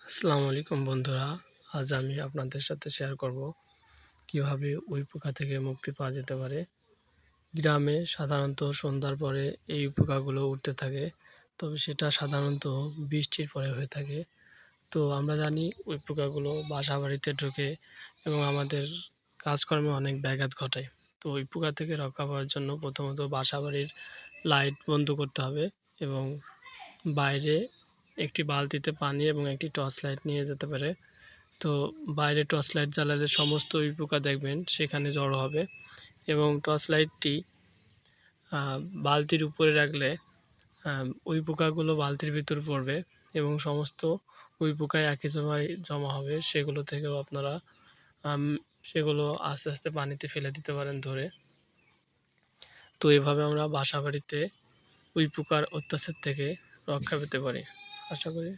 আসসালামু আলাইকুম বন্ধুরা। আজ আমি আপনাদের সাথে শেয়ার করব কিভাবে উই পোকা থেকে মুক্তি পাওয়া যেতে পারে। গ্রামে সাধারণত সন্ধ্যার পরে এই পোকাগুলো উঠতে থাকে, তবে সেটা সাধারণত বৃষ্টির পরে হয়ে থাকে। তো আমরা জানি উই পোকাগুলো বাসা বাড়িতে ঢুকে এবং আমাদের কাজকর্মে অনেক ব্যাঘাত ঘটায়। তো উই পোকা থেকে রক্ষা পাওয়ার জন্য প্রথমত বাসা বাড়ির লাইট বন্ধ করতে হবে এবং বাইরে একটি বালতিতে পানি এবং একটি টর্চ লাইট নিয়ে যেতে পারে। তো বাইরে টর্চ লাইট জ্বালালে সমস্ত উই পোকা দেখবেন সেখানে জড়ো হবে এবং টর্চ লাইটটি বালতির উপরে রাখলে উই পোকাগুলো বালতির ভিতর পড়বে এবং সমস্ত উই পোকায় একই জায়গায় জমা হবে। সেগুলো থেকেও আপনারা আম সেগুলো আস্তে আস্তে পানিতে ফেলে দিতে পারেন ধরে। তো এভাবে আমরা বাসা বাড়িতে উই পোকার অত্যাচার থেকে রক্ষা পেতে পারি। আশা করি